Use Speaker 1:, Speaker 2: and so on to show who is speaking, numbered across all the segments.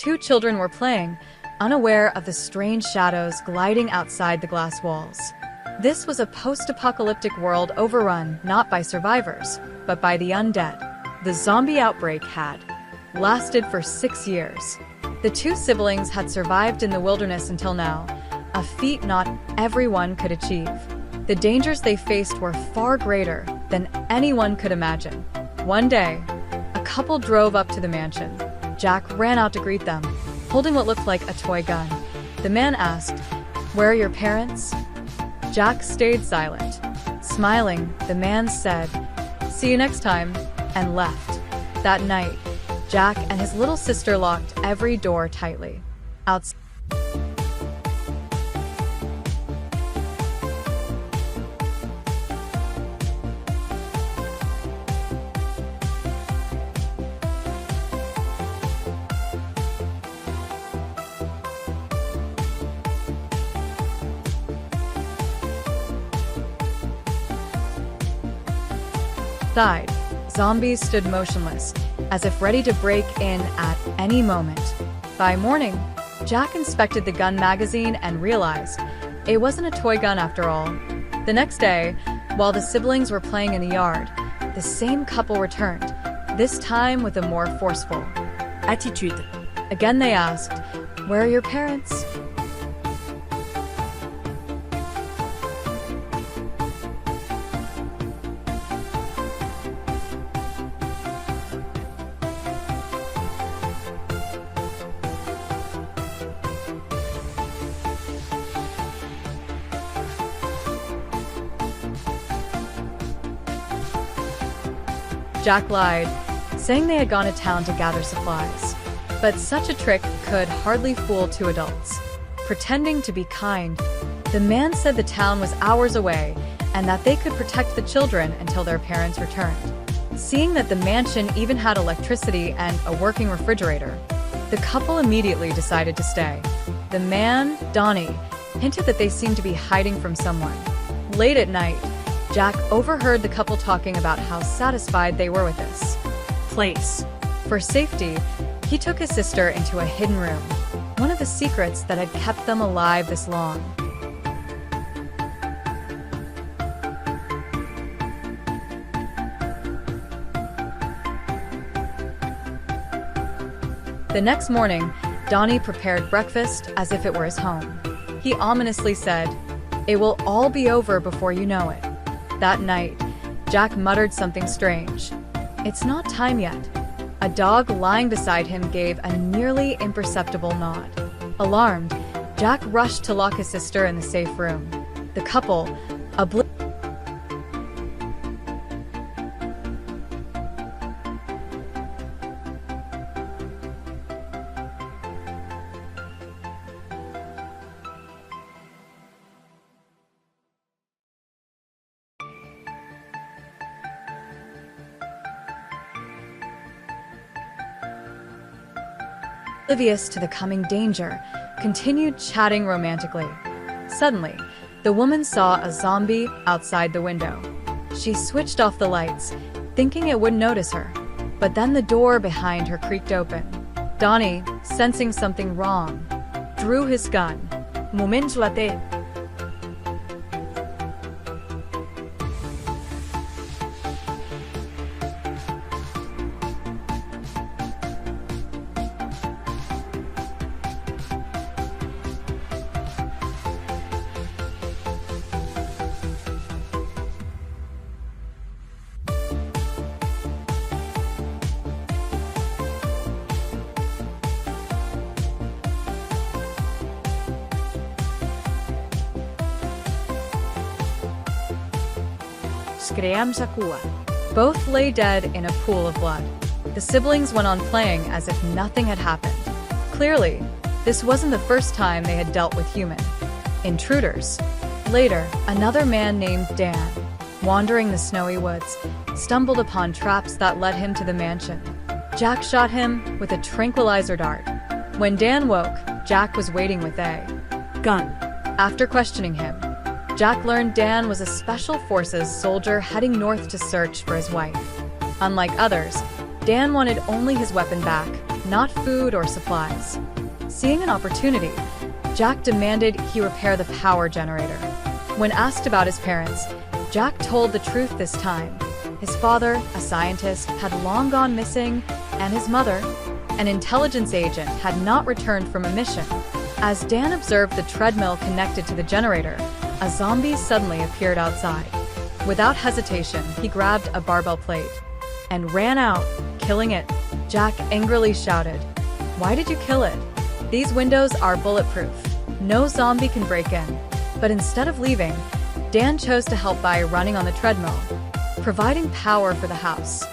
Speaker 1: Two children were playing, unaware of the strange shadows gliding outside the glass walls. This was a post-apocalyptic world overrun not by survivors, but by the undead. The zombie outbreak had lasted for 6 years. The two siblings had survived in the wilderness until now, a feat not everyone could achieve. The dangers they faced were far greater than anyone could imagine. One day, a couple drove up to the mansion. Jack ran out to greet them, holding what looked like a toy gun. The man asked, "Where are your parents?" Jack stayed silent. Smiling, the man said, "See you next time," and left. That night, Jack and his little sister locked every door tightly. Outside, zombies stood motionless, as if ready to break in at any moment. By morning, Jack inspected the gun magazine and realized it wasn't a toy gun after all. The next day, while the siblings were playing in the yard, the same couple returned, this time with a more forceful attitude. Again they asked, "Where are your parents?" Jack lied, saying they had gone to town to gather supplies. But such a trick could hardly fool two adults. Pretending to be kind, the man said the town was hours away and that they could protect the children until their parents returned. Seeing that the mansion even had electricity and a working refrigerator, the couple immediately decided to stay. The man, Donnie, hinted that they seemed to be hiding from someone. Late at night, Jack overheard the couple talking about how satisfied they were with this place. For safety, he took his sister into a hidden room, one of the secrets that had kept them alive this long. The next morning, Donnie prepared breakfast as if it were his home. He ominously said, "It will all be over before you know it." That night, Jack muttered something strange. "It's not time yet." A dog lying beside him gave a nearly imperceptible nod. Alarmed, Jack rushed to lock his sister in the safe room. The couple, oblivious to the coming danger, continued chatting romantically. Suddenly, the woman saw a zombie outside the window. She switched off the lights, thinking it wouldn't notice her, but then the door behind her creaked open. Donnie, sensing something wrong, drew his gun. Momentlate. Both lay dead in a pool of blood. The siblings went on playing as if nothing had happened. Clearly, this wasn't the first time they had dealt with human intruders. Later, another man named Dan, wandering the snowy woods, stumbled upon traps that led him to the mansion. Jack shot him with a tranquilizer dart. When Dan woke, Jack was waiting with a gun. After questioning him, Jack learned Dan was a Special Forces soldier heading north to search for his wife. Unlike others, Dan wanted only his weapon back, not food or supplies. Seeing an opportunity, Jack demanded he repair the power generator. When asked about his parents, Jack told the truth this time. His father, a scientist, had long gone missing, and his mother, an intelligence agent, had not returned from a mission. As Dan observed the treadmill connected to the generator, a zombie suddenly appeared outside. Without hesitation, he grabbed a barbell plate and ran out, killing it. Jack angrily shouted, "Why did you kill it? These windows are bulletproof. No zombie can break in." But instead of leaving, Dan chose to help by running on the treadmill, providing power for the house.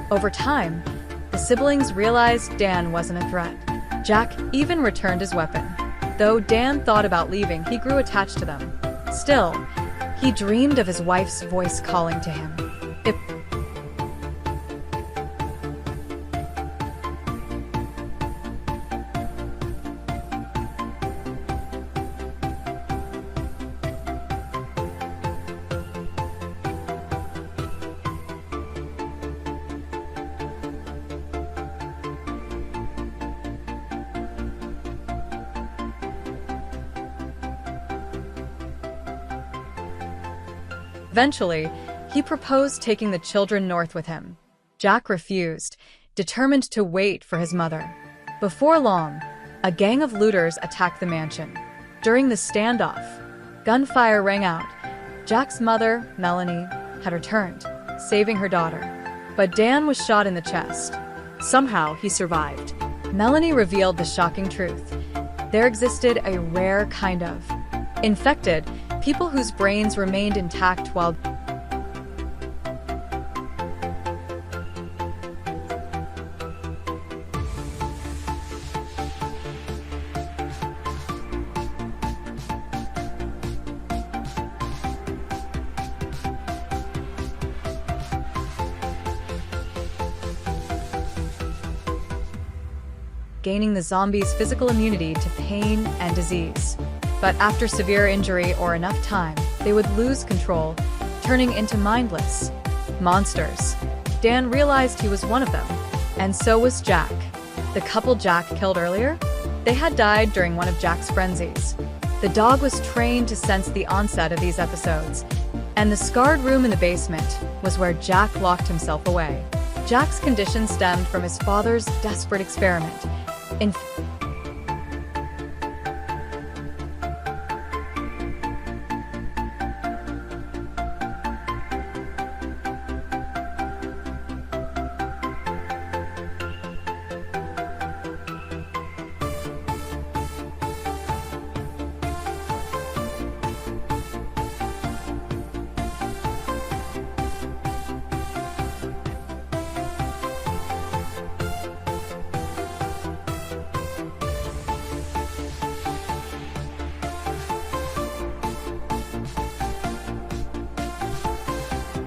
Speaker 1: Over time, the siblings realized Dan wasn't a threat. Jack even returned his weapon. Though Dan thought about leaving, he grew attached to them. Still, he dreamed of his wife's voice calling to him. Eventually, he proposed taking the children north with him. Jack refused, determined to wait for his mother. Before long, a gang of looters attacked the mansion. During the standoff, gunfire rang out. Jack's mother, Melanie, had returned, saving her daughter. But Dan was shot in the chest. Somehow, he survived. Melanie revealed the shocking truth. There existed a rare kind of infected people whose brains remained intact while gaining the zombies' physical immunity to pain and disease. But after severe injury or enough time, they would lose control, turning into mindless monsters. Dan realized he was one of them, and so was Jack. The couple Jack killed earlier? They had died during one of Jack's frenzies. The dog was trained to sense the onset of these episodes, and the scarred room in the basement was where Jack locked himself away. Jack's condition stemmed from his father's desperate experiment.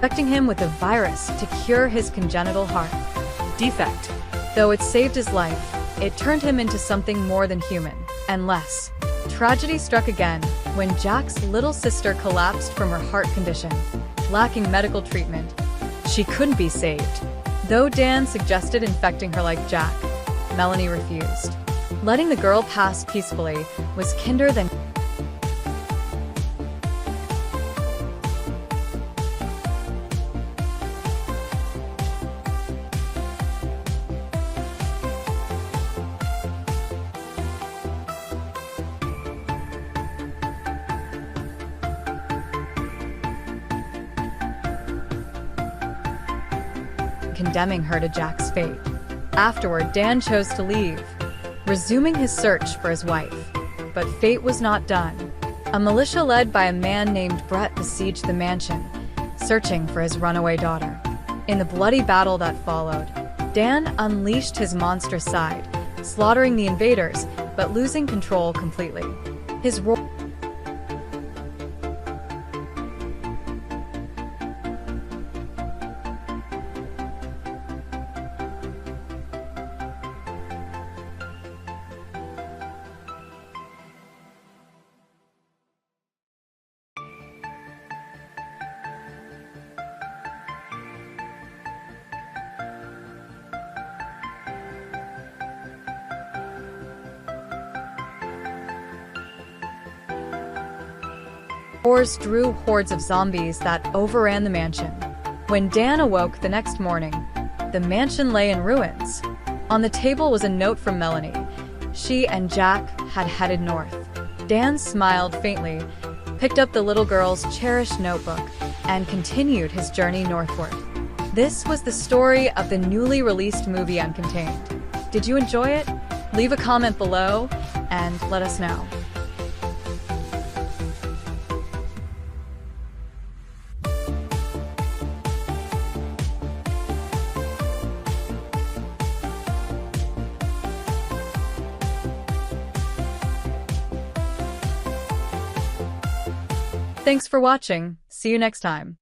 Speaker 1: Infecting him with a virus to cure his congenital heart defect. Though it saved his life, it turned him into something more than human, and less. Tragedy struck again when Jack's little sister collapsed from her heart condition. Lacking medical treatment, she couldn't be saved. Though Dan suggested infecting her like Jack, Melanie refused. Letting the girl pass peacefully was kinder than condemning her to Jack's fate. Afterward, Dan chose to leave, resuming his search for his wife. But fate was not done. A militia led by a man named Brett besieged the mansion, searching for his runaway daughter. In the bloody battle that followed, Dan unleashed his monstrous side, slaughtering the invaders, but losing control completely. His role Horrors drew hordes of zombies that overran the mansion. When Dan awoke the next morning, the mansion lay in ruins. On the table was a note from Melanie. She and Jack had headed north. Dan smiled faintly, picked up the little girl's cherished notebook, and continued his journey northward. This was the story of the newly released movie Uncontained. Did you enjoy it? Leave a comment below and let us know. Thanks for watching. See you next time.